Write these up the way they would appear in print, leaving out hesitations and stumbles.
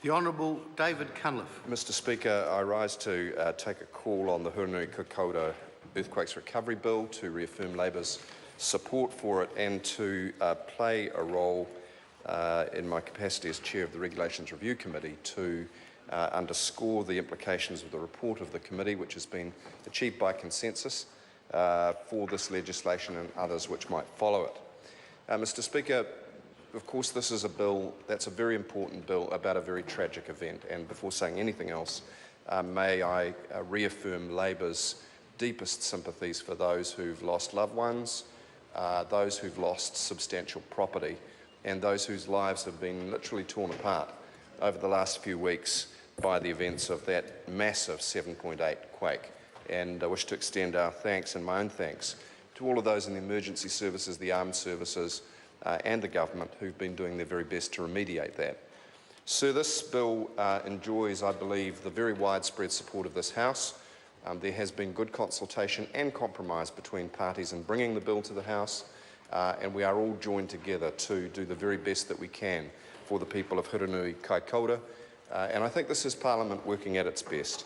The Honourable David Cunliffe. Mr Speaker, I rise to take a call on the Hurunui Kaikōura Earthquakes Recovery Bill to reaffirm Labour's support for it and to play a role in my capacity as Chair of the Regulations Review Committee to underscore the implications of the report of the committee, which has been achieved by consensus for this legislation and others which might follow it. Mr Speaker, of course this is a bill that's a very important bill about a very tragic event, and before saying anything else, may I reaffirm Labour's deepest sympathies for those who've lost loved ones, those who've lost substantial property, and those whose lives have been literally torn apart over the last few weeks by the events of that massive 7.8 quake. And I wish to extend our thanks and my own thanks to all of those in the emergency services, the armed services, and the government who've been doing their very best to remediate that. So this bill enjoys, I believe, the very widespread support of this House. There has been good consultation and compromise between parties in bringing the bill to the House, and we are all joined together to do the very best that we can for the people of Hurunui Kaikōura, and I think this is Parliament working at its best.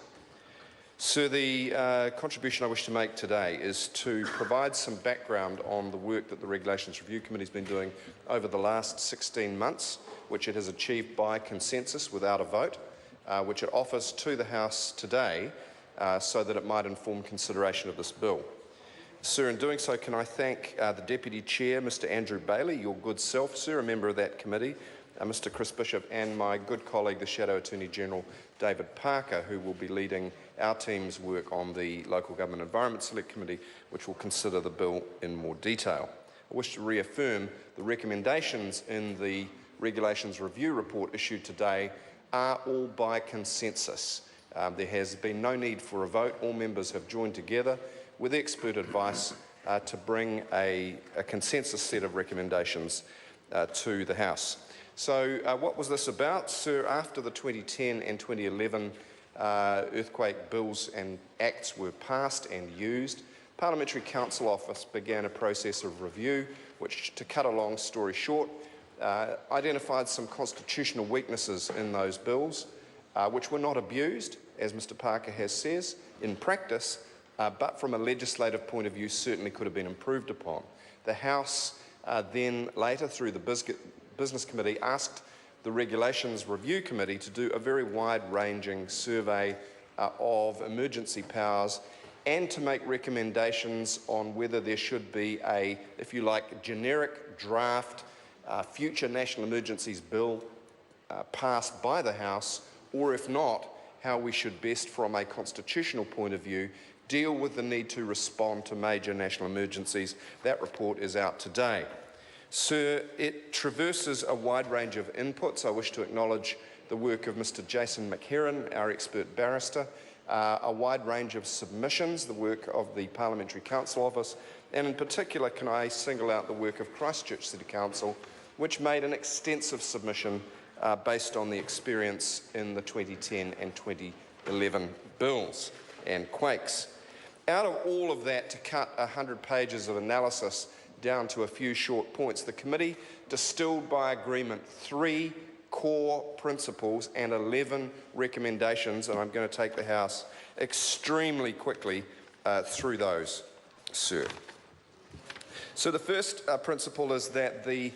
So the contribution I wish to make today is to provide some background on the work that the Regulations Review Committee has been doing over the last 16 months, which it has achieved by consensus without a vote, which it offers to the House today so that it might inform consideration of this bill. Sir, in doing so, can I thank the Deputy Chair, Mr Andrew Bailey, your good self, sir, a member of that committee, Mr Chris Bishop, and my good colleague, the Shadow Attorney General, David Parker, who will be leading our team's work on the Local Government Environment Select Committee, which will consider the bill in more detail. I wish to reaffirm the recommendations in the Regulations Review report issued today are all by consensus. There has been no need for a vote. All members have joined together with expert advice to bring a consensus set of recommendations to the House. So what was this about? Sir, after the 2010 and 2011 earthquake bills and acts were passed and used, Parliamentary Counsel Office began a process of review which, to cut a long story short, identified some constitutional weaknesses in those bills which were not abused, as Mr Parker has says, in practice, but from a legislative point of view certainly could have been improved upon. The House then later, through the Business Committee, asked the Regulations Review Committee to do a very wide-ranging survey of emergency powers and to make recommendations on whether there should be a, if you like, generic draft future national emergencies bill passed by the House, or if not, how we should best, from a constitutional point of view, deal with the need to respond to major national emergencies. That report is out today. Sir, it traverses a wide range of inputs. I wish to acknowledge the work of Mr Jason McHerron, our expert barrister, a wide range of submissions, the work of the Parliamentary Counsel Office, and in particular can I single out the work of Christchurch City Council, which made an extensive submission based on the experience in the 2010 and 2011 bills and quakes. Out of all of that, to cut 100 pages of analysis down to a few short points, the committee distilled by agreement 3 core principles and 11 recommendations, and I'm going to take the House extremely quickly through those, sir. So the first principle is that the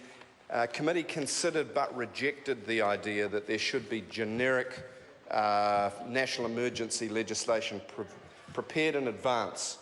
committee considered but rejected the idea that there should be generic national emergency legislation prepared in advance.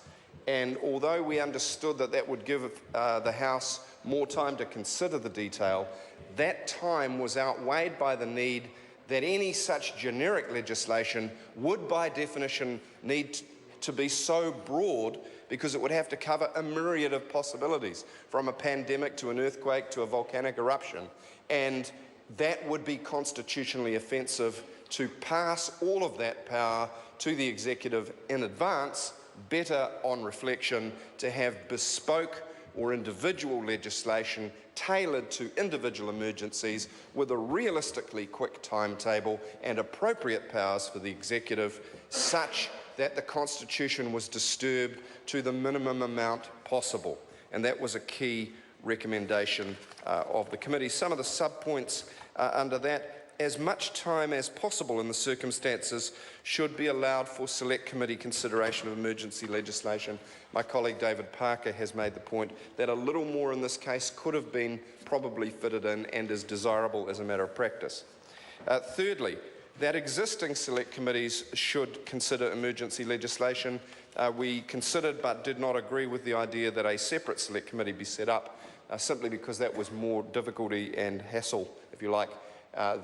And although we understood that that would give the House more time to consider the detail, that time was outweighed by the need that any such generic legislation would by definition need to be so broad because it would have to cover a myriad of possibilities, from a pandemic to an earthquake to a volcanic eruption. And that would be constitutionally offensive to pass all of that power to the executive in advance. Better, on reflection, to have bespoke or individual legislation tailored to individual emergencies with a realistically quick timetable and appropriate powers for the executive, such that the Constitution was disturbed to the minimum amount possible. And that was a key recommendation of the committee. Some of the sub-points under that, as much time as possible in the circumstances should be allowed for select committee consideration of emergency legislation. My colleague David Parker has made the point that a little more in this case could have been probably fitted in and is desirable as a matter of practice. Thirdly, that existing select committees should consider emergency legislation. We considered but did not agree with the idea that a separate select committee be set up, simply because that was more difficulty and hassle, if you like,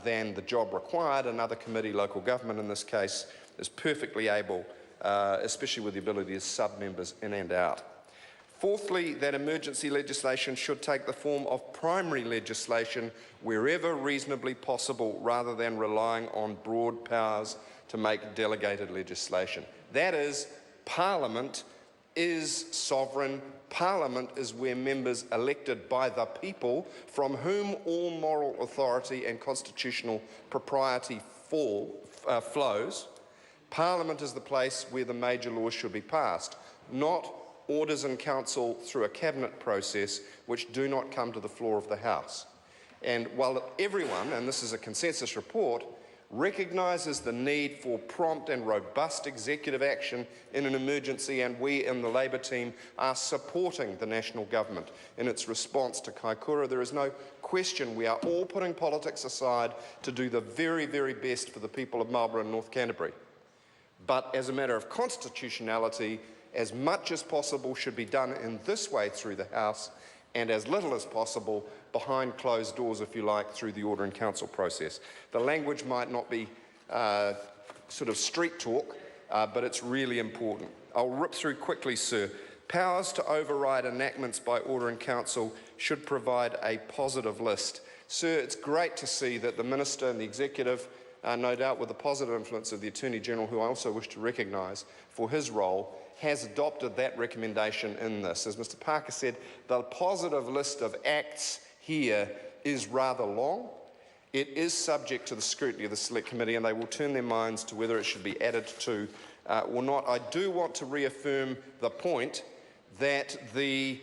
than the job required. Another committee, local government in this case, is perfectly able, especially with the ability to sub members in and out. Fourthly, that emergency legislation should take the form of primary legislation wherever reasonably possible, rather than relying on broad powers to make delegated legislation. That is, Parliament is sovereign. Parliament is where members elected by the people, from whom all moral authority and constitutional propriety flows. Parliament is the place where the major laws should be passed, not orders in council through a cabinet process which do not come to the floor of the House. And while everyone, and this is a consensus report, recognises the need for prompt and robust executive action in an emergency, and we in the Labour team are supporting the national government in its response to Kaikōura, there is no question we are all putting politics aside to do the very, very best for the people of Marlborough and North Canterbury. But as a matter of constitutionality, as much as possible should be done in this way through the House, and as little as possible behind closed doors, if you like, through the Order in Council process. The language might not be sort of street talk, but it's really important. I'll rip through quickly, sir. Powers to override enactments by Order in Council should provide a positive list. Sir, it's great to see that the Minister and the Executive, no doubt with the positive influence of the Attorney-General, who I also wish to recognise for his role, has adopted that recommendation in this. As Mr Parker said, the positive list of acts here is rather long. It is subject to the scrutiny of the Select Committee, and they will turn their minds to whether it should be added to or not. I do want to reaffirm the point that the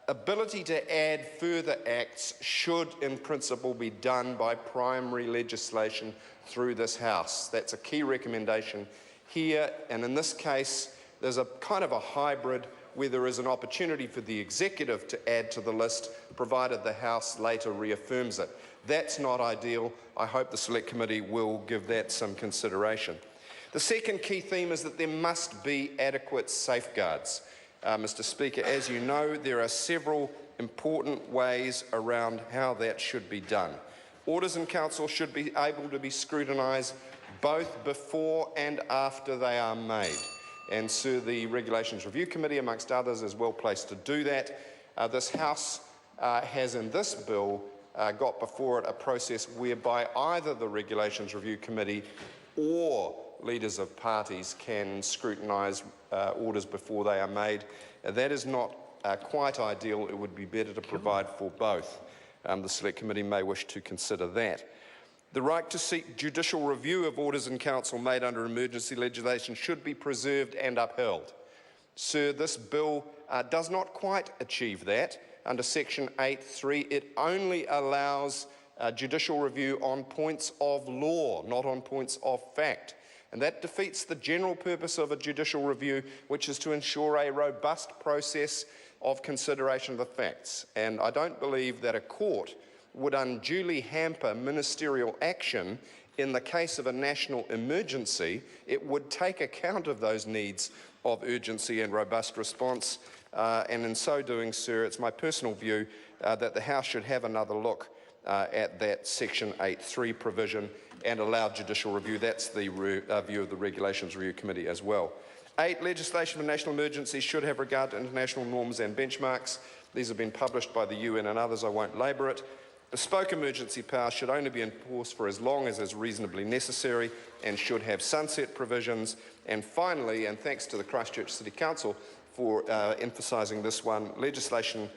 ability to add further acts should, in principle, be done by primary legislation through this House. That's a key recommendation here, and in this case, there's a kind of a hybrid where there is an opportunity for the Executive to add to the list, provided the House later reaffirms it. That's not ideal. I hope the Select Committee will give that some consideration. The second key theme is that there must be adequate safeguards. Mr Speaker, as you know, there are several important ways around how that should be done. Orders in Council should be able to be scrutinised both before and after they are made. And so the Regulations Review Committee, amongst others, is well placed to do that. This House has in this bill got before it a process whereby either the Regulations Review Committee or leaders of parties can scrutinise orders before they are made. That is not quite ideal. It would be better to provide for both. The Select Committee may wish to consider that. The right to seek judicial review of orders in council made under emergency legislation should be preserved and upheld. Sir, this bill does not quite achieve that. Under section 8.3, it only allows judicial review on points of law, not on points of fact. And that defeats the general purpose of a judicial review, which is to ensure a robust process of consideration of the facts. And I don't believe that a court would unduly hamper ministerial action in the case of a national emergency. It would take account of those needs of urgency and robust response. And in so doing, sir, it's my personal view that the House should have another look at that section 8.3 provision and allow judicial review. That's the view of the Regulations Review Committee as well. 8, legislation for national emergencies should have regard to international norms and benchmarks. These have been published by the UN and others. I won't labour it. Bespoke emergency powers should only be enforced for as long as is reasonably necessary and should have sunset provisions. And finally, and thanks to the Christchurch City Council for emphasising this one, legislation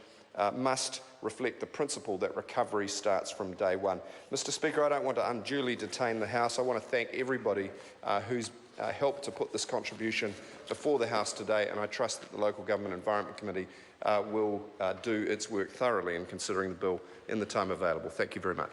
must reflect the principle that recovery starts from day one. Mr Speaker, I don't want to unduly detain the House. I want to thank everybody who's helped to put this contribution before the House today, and I trust that the Local Government Environment Committee will do its work thoroughly in considering the bill in the time available. Thank you very much.